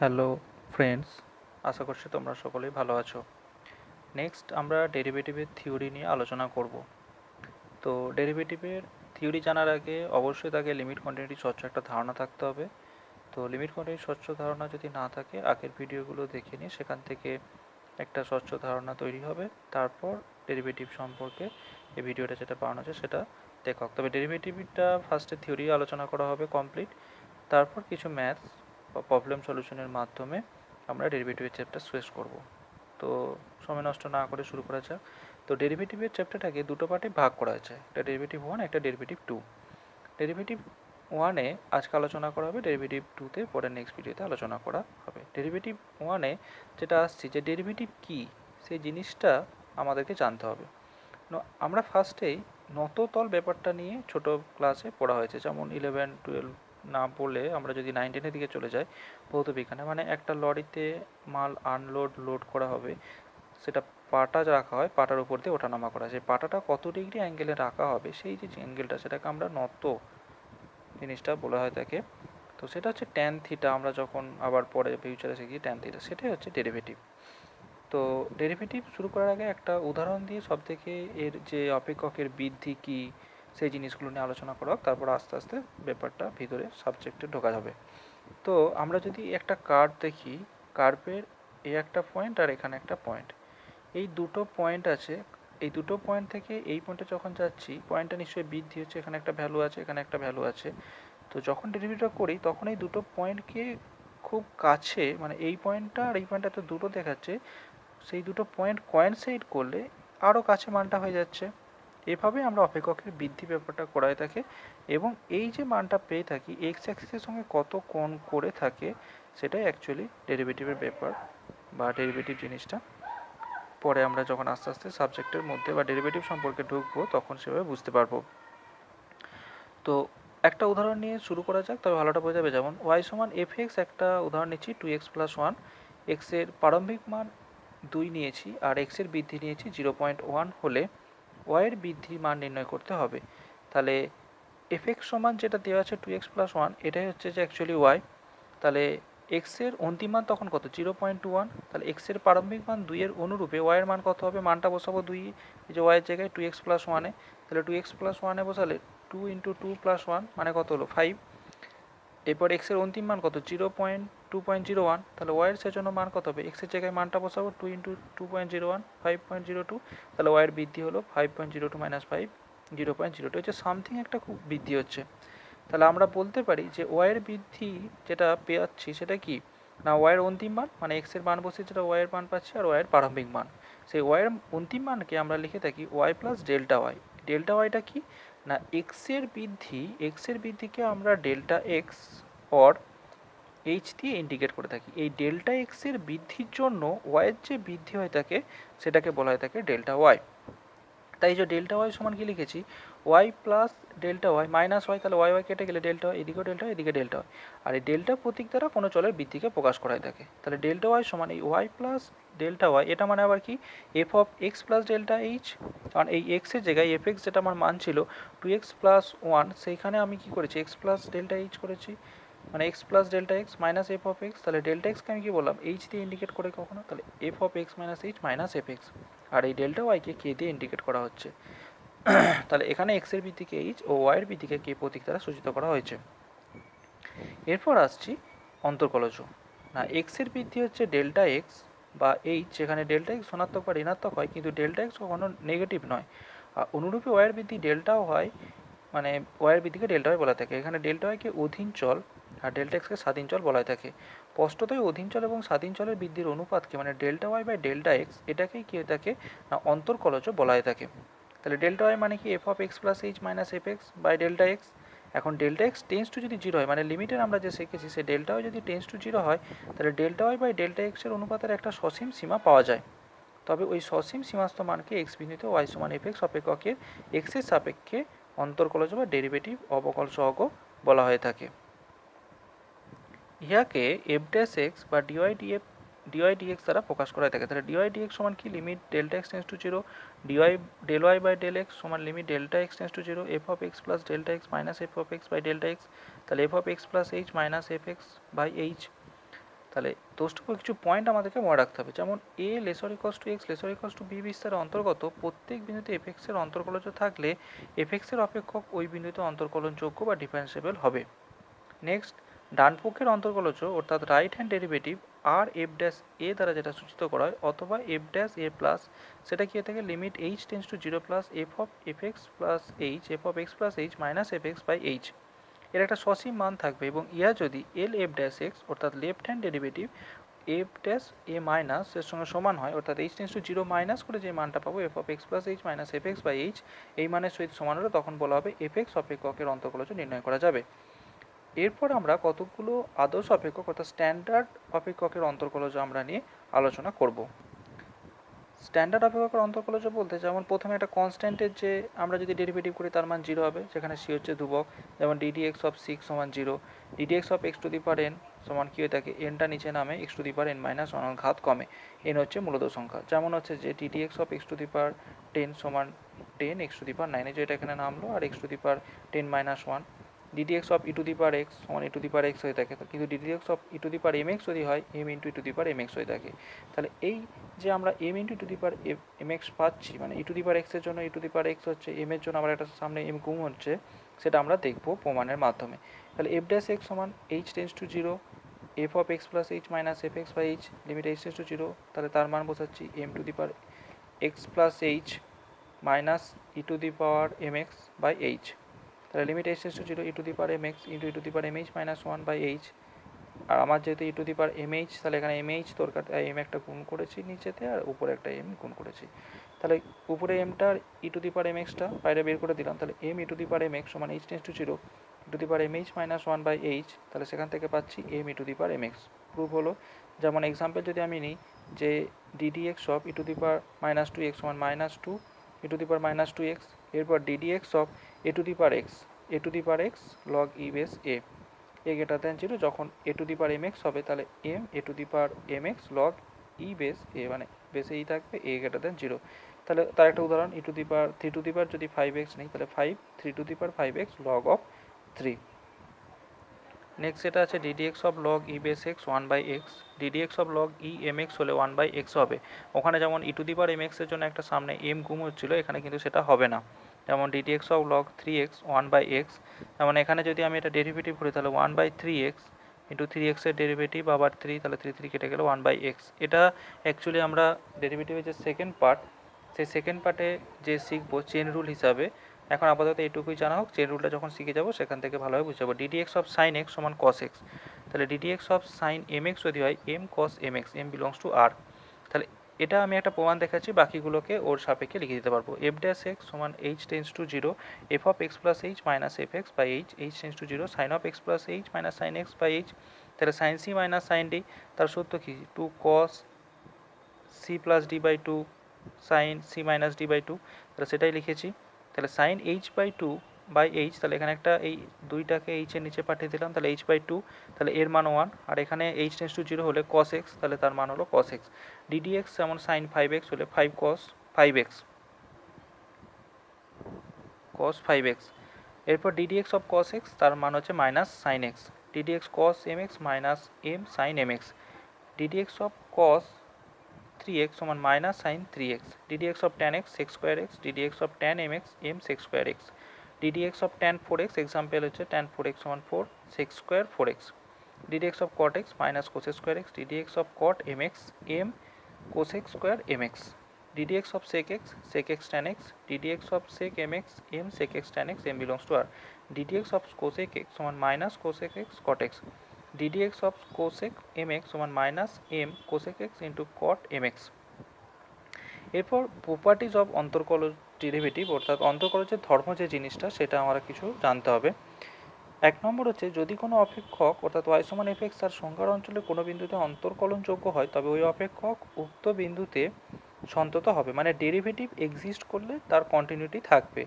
Hello friends, আশা করছি তোমরা সকলেই ভালো আছো। নেক্সট আমরা ডেরিভেটিভের থিওরি নিয়ে আলোচনা করব। তো ডেরিভেটিভের থিওরি জানার আগে অবশ্যই তাকে লিমিট কোয়ান্টিটি স্বচ্ছ একটা ধারণা থাকতে হবে। তো লিমিট কোয়ান্টিটি স্বচ্ছ ধারণা যদি না থাকে, আগের ভিডিওগুলো দেখে নিয়ে সেখান থেকে একটা স্বচ্ছ ধারণা তৈরি হবে। তারপর ডেরিভেটিভ সম্পর্কে এই ভিডিওটা যেটা বানানো আছে সেটা দেখা হোক। তবে ডেরিভেটিভটা ফার্স্টে থিওরি আলোচনা করা হবে কমপ্লিট, তারপর কিছু ম্যাথস বা প্রবলেম সলিউশনের মাধ্যমে আমরা ডেরিভেটিভের চ্যাপ্টার শেষ করব। তো সময় নষ্ট না করে শুরু করা যাক। তো ডেরিভেটিভের চ্যাপ্টারটাকে দুটো পার্টে ভাগ করা আছে, একটা ডেরিভেটিভ ওয়ান, একটা ডেরিভেটিভ টু। ডেরিভেটিভ ওয়ানে আজকে আলোচনা করা হবে, ডেরিভেটিভ টুতে পরে নেক্সট ভিডিওতে আলোচনা করা হবে। ডেরিভেটিভ ওয়ানে যেটা আসছে যে ডেরিভেটিভ কী, সেই জিনিসটা আমাদেরকে জানতে হবে। আমরা ফার্স্টেই নততল ব্যাপারটা নিয়ে ছোট ক্লাসে পড়া হয়েছে, যেমন 11-12 না পড়লে আমরা যদি 9-10-এর দিকে চলে যাই, ভৌত বিজ্ঞানে মানে একটা লরিতে মাল লোড করা হবে, সেটা পাটা রাখা হয়, পাটার উপর দিয়ে ওঠানামা করা, সেই পাটাটা কত ডিগ্রি অ্যাঙ্গেলে রাখা হবে, সেই যে অ্যাঙ্গেলটা সেটাকে আমরা নত জিনিসটা বলা হয় তাকে। তো সেটা হচ্ছে ট্যান থিটা, আমরা যখন আবার পরে ফিউচারে শিখি ট্যান থিটা, সেটাই হচ্ছে ডেরিভেটিভ। তো ডেরিভেটিভ শুরু করার আগে একটা উদাহরণ দিয়ে সব থেকে এর যে অপেক্ষকের বৃদ্ধি কী সেই জিনিসগুলো নিয়ে আলোচনা করা হোক, তারপর আস্তে আস্তে ব্যাপারটা ভিতরে সাবজেক্টে ঢোকা যাবে। তো আমরা যদি একটা কার্ভ দেখি, কার্ভের এই একটা পয়েন্ট আর এখানে একটা পয়েন্ট, এই দুটো পয়েন্ট আছে। এই দুটো পয়েন্ট থেকে এই পয়েন্টে যখন যাচ্ছি, পয়েন্টটা নিশ্চয়ই বৃদ্ধি হচ্ছে, এখানে একটা ভ্যালু আছে, এখানে একটা ভ্যালু আছে। তো যখন ডেরিভেটিভটা করি তখন এই দুটো পয়েন্টকে খুব কাছে, মানে এই পয়েন্টটা আর এই পয়েন্টটা তো দুটো দেখাচ্ছে, সেই দুটো পয়েন্ট কোয়েনসাইড করলে আরও কাছে মানটা হয়ে যাচ্ছে। এভাবে আমরা অপেক্ষকের বৃদ্ধি ব্যাপারটা করাই থাকে, এবং এই যে মানটা পেয়ে থাকি এক্স অ্যাক্সিসের সঙ্গে কত কোণ করে থাকে, সেটাই অ্যাকচুয়ালি ডেরিভেটিভের ব্যাপার বা ডেরিভেটিভ জিনিসটা। পরে আমরা যখন আস্তে আস্তে সাবজেক্টের মধ্যে বা ডেরিভেটিভ সম্পর্কে ঢুকবো তখন সেভাবে বুঝতে পারবো। তো একটা উদাহরণ নিয়ে শুরু করা যাক, তবে ভালোটা বোঝা যাবে। যেমন ওয়াই সমান এফ এক্স, একটা উদাহরণ নিচ্ছি 2x+1। এক্সের প্রারম্ভিক মান 2 নিয়েছি আর এক্সের বৃদ্ধি নিয়েছি 0.1 হলে ওয়াইয়ের বৃদ্ধির মান নির্ণয় করতে হবে। তাহলে এফ এক্স সমান যেটা দেওয়া আছে 2x+1, এটাই হচ্ছে যে অ্যাকচুয়ালি ওয়াই। তাহলে এক্সের অন্তিম মান তখন কত, 0.1। তাহলে এক্সের প্রারম্ভিক মান 2 এর অনুরূপে ওয়াইয়ের মান কত হবে, মানটা বসাবো 2, এই যে ওয়াইয়ের জায়গায় 2x+1-এ। তাহলে 2x+1-এ বসালে 2 × 2+1 মানে কত হলো 5। এরপর এক্সের অন্তিম মান কত, 0.2.01। তাহলে ওয়াইয়ের সেজন্য মান কত হবে, এক্সের জায়গায় মানটা বসাবো 2 × 2.01, 5.02। তাহলে ওয়াইয়ের বৃদ্ধি হলো 5.02 - 5, 0.02। হচ্ছে সামথিং একটা খুব বৃদ্ধি হচ্ছে। তাহলে আমরা বলতে পারি যে ওয়াইয়ের বৃদ্ধি যেটা পেয়াচ্ছি সেটা কি না, ওয়াইয়ের অন্তিম মান মানে এক্সের মান বসে যেটা ওয়াইয়ের মান পাচ্ছি, আর ওয়াইয়ের প্রারম্ভিক মান। সেই ওয়াইয়ের অন্তিম মানকে আমরা লিখে থাকি Y plus delta Y. Delta ওয়াইটা কি না, এক্সের বৃদ্ধিকে আমরা ডেল্টা এক্স অর এইচ দিয়ে ইন্ডিকেট করে থাকি। এই ডেল্টা এক্সের বৃদ্ধির জন্য ওয়াইয়ের যে বৃদ্ধি হয়ে থাকে সেটাকে বলা হয়ে থাকে ডেল্টা ওয়াই। তাই যে ডেল্টা ওয়াই সমান কি লিখেছি, y plus delta y minus y. তাহলে ওয়াই ওয়াই কেটে গেলে ডেল্টা ওয়াই, এদিকেও ডেল্টা ওয়াই, এদিকে ডেল্টা ওয়াই। আর এই ডেল্টা প্রতীক দ্বারা কোনো চলের বৃদ্ধিকে প্রকাশ করা হয়ে থাকে। তাহলে ডেল্টা ওয়াই সমান এই ওয়াই প্লাস ডেল্টা ওয়াই, এটা মানে আবার কি f of x plus delta H. কারণ এই এক্সের জায়গায় এফ এক্স যেটা আমার মান ছিল 2x+1, সেইখানে আমি কি করেছি এক্স প্লাস ডেল্টা এইচ করেছি, মানে x plus delta X minus F of x. তাহলে ডেল্টা এক্সকে আমি কি বললাম, এইচ দিয়ে ইন্ডিকেট করে কখনো, তাহলে F of X minus H minus F X. আর এই ডেল্টা ওয়াইকে কে দিয়ে ইন্ডিকেট করা হচ্ছে। তাহলে এখানে এক্স এর বৃদ্ধিকে এইচ ও ওয়াই এর বৃদ্ধিকে কে প্রতীক দ্বারা সূচিত করা হয়েছে। এরপর আসছি অন্তর্কলজ। না, এক্স এর বৃদ্ধি হচ্ছে ডেল্টা এক্স বা এইচ, যেখানে ডেল্টা এক্স ধনাত্মক বা ঋণাত্মক হয়, কিন্তু ডেল্টা এক্স কখনো নেগেটিভ নয়। আর অনুরূপে ওয়াই এর বৃদ্ধি ডেল্টাও হয়, মানে ওয়াই এর বৃদ্ধিকে ডেল্টা ওয়াই বলা থাকে। এখানে ডেল্টা ওয়াইকে অধীন চল আর ডেল্টা এক্সকে স্বাধীন চল বলা হয়ে থাকে। স্পষ্টতই অধীন চল এবং স্বাধীন চলের বৃদ্ধির অনুপাতকে মানে delta y by delta x, এটাকেই কি হয়ে থাকে না অন্তর্কলজ বলা হয়ে থাকে। তাহলে ডেল্টা ওয়াই মানে কি f of x plus H minus F x by delta x. এখন ডেল্টা এক্স টেন্স টু যদি জিরো হয়, মানে লিমিটের আমরা যে শিখেছি সে ডেল্টা ওয়াই যদি টেন্স টু জিরো হয়, তাহলে ডেল্টা ওয়াই বাই ডেল্টা এক্সের অনুপাতের একটা সসীম সীমা পাওয়া যায়। তবে ওই সসীম সীমাস্থ মানকে এক্স বিন্দুতে ওয়াই সমান এফ এক্স অপেক্ষকের এক্সের সাপেক্ষে অন্তর্কলজ বা ডেরিভেটিভ অবকল সহগ বলা হয়ে থাকে। ইহাকে এফ ড্যাশ এক্স বা ডিওয়াই ডিএক্স দ্বারা প্রকাশ করা হয়ে থাকে। তাহলে ডিওয়াই ডিএক্স সমান কি, limit delta x tends to zero D Y del Y by del X সমান limit delta x tends to zero F of x plus delta X minus F of X by delta X. তাহলে F of x plus H minus F x by H. তাহলে দোষটুকু কিছু point আমাদেরকে মনে রাখতে হবে, যেমন A lesser equals to X lesser equals to B বিস্তারের অন্তর্গত প্রত্যেক বিন্দুতে এফএক্সের অন্তর্কলজ থাকলে এফএক্সের অপেক্ষক ওই বিন্দুতে অন্তর্কলনযোগ্য বা ডিফারেন্সিয়েবল হবে। নেক্সট, ডান পক্ষের অন্তর্কলজ অর্থাৎ রাইট হ্যান্ড ডেরিভেটিভ আর এফ ড্যাশ এ দ্বারা যেটা সূচিত করা হয়, অথবা এফ ড্যাশ এ প্লাস, সেটা কি থাকে limit H tends to zero plus f of f x plus h f of x plus H minus F x by h, এর একটা সসীম মান থাকবে, এবং ইহা যদি এল এফ ড্যাশ এক্স অর্থাৎ left hand derivative f dash a minus এর সঙ্গে সমান হয়, অর্থাৎ h tends to zero minus করে যে মানটা পাবো f of x plus H minus F x by H, এই মানের সহিত সমান হলে তখন বলা হবে এফ এক্স অপেক্ষকের অন্তর্কলজ নির্ণয় করা যাবে। এরপর আমরা কতগুলো আদর্শ অপেক্ষক অর্থাৎ স্ট্যান্ডার্ড অপেক্ষকের অন্তর্কলজ আমরা নিয়ে আলোচনা করব। স্ট্যান্ডার্ড অপেক্ষকের অন্তর্কলজ বলতে যেমন প্রথমে একটা কনস্ট্যান্টের যে আমরা যদি ডেরিভেটিভ করি তার মান জিরো হবে, সেখানে সি হচ্ছে ধ্রুবক, যেমন ডিডি এক্স অফ সিক্স সমান zero, D D x of X to the power N সমান কী হয়ে থাকে, এনটা নিচে নামে X to the power N minus one ঘাত কমে, এন হচ্ছে মূলত সংখ্যা, যেমন হচ্ছে যে D D x of X to the power ten সমান ten X to the power নাইনে, যেটা এখানে নামলো, আর X to the power ten minus one, D D x of E to the power x সমান e to the power x হয়ে থাকে, কিন্তু d d x of E to the power M x যদি হয় m into E to the power M x হয়ে থাকে। তাহলে এই যে আমরা m into E to the power M x পাচ্ছি, মানে ই টু দি পার এক্সের জন্য e to the power x হচ্ছে, এম এর জন্য আবার একটা সামনে এম গুণ হচ্ছে, সেটা আমরা দেখবো প্রমাণের মাধ্যমে। তাহলে এফ ড্যাশ এক্স সমান H tends to zero F of x plus H minus F x by H limit H tends to zero, তাহলে তার মান বসাচ্ছি M to the power X plus H minus E to the power M X by H, তাহলে limit H tends to zero E to the power M X into E to the power M H minus one by H, আর আমার যেহেতু E to the power M H, তাহলে এখানে M H দরকার, M একটা গুণ করেছি নিচেতে, আর উপরে একটা এম গুণ করেছি, তাহলে উপরে এমটা আর E to the power M এক্সটা বাইরে বের করে দিলাম, তাহলে M E to the power M X সমান H tends to zero E to the power M H minus one by H, তাহলে সেখান থেকে পাচ্ছি M E to the power M X. Proof হলো, যেমন এক্সাম্পল যদি আমি নিই যে D D x of E to the power minus two X সমান minus two E to the power minus two X, এরপর D D x of A to the power X log E base A greater than zero, যখন A to the power M X হবে তাহলে M A to the power M X log E base A, মানে বেসে ই থাকবে এ greater than zero. তাহলে তার একটা উদাহরণ, E to the power three to the power যদি ফাইভ এক্স নেই, তাহলে five three to the power five X log of three. Next যেটা আছে D D x of log E base X one by X, DD x of log E M X হলে one by X হবে, ওখানে যেমন ই to the power M এক্সের জন্য একটা সামনে এম গুম হচ্ছিলো, এখানে কিন্তু সেটা হবে না, যেমন DD x of log three x one by x, যেমন এখানে যদি আমি এটা ডেরিভেটিভ করি তাহলে one by three x into three এক্সের ডেরিভেটিভ আবার থ্রি, তাহলে থ্রি থ্রি কেটে গেলে ওয়ান বাই এক্স। এটা অ্যাকচুয়ালি আমরা ডেরিভেটিভের যে সেকেন্ড পার্ট, সেই সেকেন্ড পার্টে যে শিখবো চেন রুল হিসাবে, এখন আপাতত এইটুকুই জানা হোক, চেন রুলটা যখন শিখে যাবো সেখান থেকে ভালোভাবে বুঝে যাবো। D D x of sine X সমান কস এক্স, তাহলে D D x of sine M x যদি হয় M cos M x, M belongs to R, তাহলে এটা আমি একটা প্রমাণ দেখাচ্ছি, বাকিগুলোকে ওর সাপেক্ষে লিখে দিতে পারবো। এফ ড্যাশ এক্স সমান H tends to zero F of x plus H minus F x by H, H tends to zero sine of x plus H minus sine X by H, তাহলে sine C minus sine D, তার সূত্র কি two cos C plus D by two sine C minus D by two, তাহলে সেটাই লিখেছি। তাহলে sine H by two by H, তাহলে এখানে একটা এই দুইটাকে এইচের নিচে পাঠিয়ে দিলাম, তাহলে এইচ বাই টু, তাহলে এর মান ওয়ান, আর এখানে এইচ টেন্স টু জিরো হলে কস এক্স, তাহলে তার মান হলো কস এক্স। ডিডি এক্স যেমন সাইন ফাইভ এক্স হলে five cos five X, cos five X, এরপর D D x of cos X তার মান হচ্ছে minus sine X, DD X cos M X minus M sine M x, DD x of cos three X সমান minus sine three X, DD x of tan X sec square x, DD x of tan M x M sec square x, DD x of tan four x, example হচ্ছে tan four x সমান four sec square four x, DD x of cot x minus cosec square x, DD x of cot M x m cosec square m x, DD x of sec x tan x, DD x of sec m x m sec x tan x M belongs to R, d d x of cosec x সমান minus cosec x cot x, DD x of cosec M X সমান minus M cosec X into cot M X. এরপর properties of অন্তর্কলজ derivative অর্থাৎ অন্তর্কলজের ধর্ম যে জিনিসটা সেটা আমরা কিছু জানতে হবে। এক নম্বর হচ্ছে যদি কোনো অপেক্ষক অর্থাৎ ওয়াই সমান এফ এক্স তার সংজ্ঞার অঞ্চলে কোনো বিন্দুতে অন্তর্কলনযোগ্য হয়, তবে ওই অপেক্ষক উক্ত বিন্দুতে সন্তত হবে, মানে ডেরিভেটিভ এক্সিস্ট করলে তার কন্টিনিউটি থাকবে,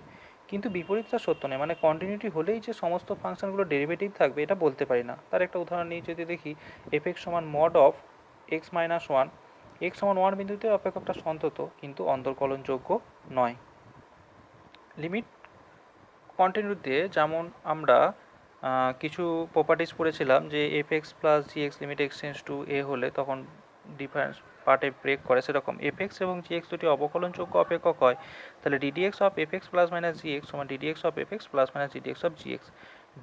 কিন্তু বিপরীতটা সত্য নয়, মানে কন্টিনিউটি হলেই যে সমস্ত ফাংশনগুলো ডেরিভেটিভ থাকবে এটা বলতে পারি না। তার একটা উদাহরণ নিয়ে যদি দেখি, এফ এক্স সমান mod of X minus one, x সমান ওয়ান বিন্দুতে অপেক্ষকটা সন্তত কিন্তু অন্তর্কলনযোগ্য নয়। লিমিট কন্টিনিউতে যেমন আমরা কিছু প্রপার্টিস পড়েছিলাম যে F x plus g x limit এক্সটেন্স two এ হলে তখন ডিফারেন্স পার্টে ব্রেক করে, সেরকম এফ এক্স এবং জি এক্স দুটি অবকলনযোগ্য অপেক্ষক হয়, তাহলে d d x of f x plus minus g x সমান d d x of f x plus minus d d x of g x.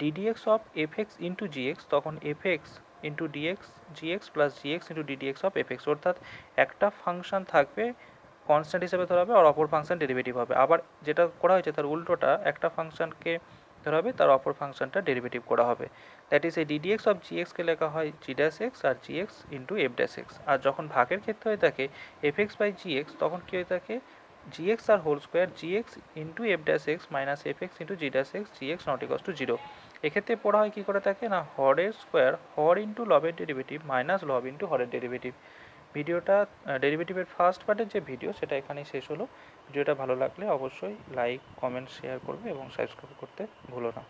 D d x of f x into g x তখন f x into d x g x plus g x into d d x of f x, অর্থাৎ একটা function থাকবে constant হিসেবে ধরা হবে আর অপর function derivative হবে। আবার যেটা করা হয়েছে তার উল্টোটা, একটা ফাংশনকে ধরা হবে তার অপর ফাংশনটা ডেরিভেটিভ করা হবে। দ্যাট ইজ এই ডিডিএক্স অফ জিএক্সকে লেখা হয় জি ড্যাশ এক্স আর g x into f dash x. আর যখন ভাগের ক্ষেত্রে হয়ে থাকে এফ এক্স বাই জিএক্স তখন কী হয়ে থাকে জিএক্স আর whole square g x into f dash x minus F x into g dash x g x not equals to zero. এক্ষেত্রে পড়া হয় কী করে থাকে না হরের স্কোয়ার হর ইন্টু লবের ডেরিভেটিভ মাইনাস লব ইন্টু হরের ডেরিভেটিভ। ভিডিওটা ডেরিভেটিভের ফার্স্ট পার্টের যে ভিডিও সেটা এখানেই শেষ হলো। ভিডিওটা ভালো লাগলে অবশ্যই লাইক কমেন্ট শেয়ার করবে এবং সাবস্ক্রাইব করতে ভুলো না।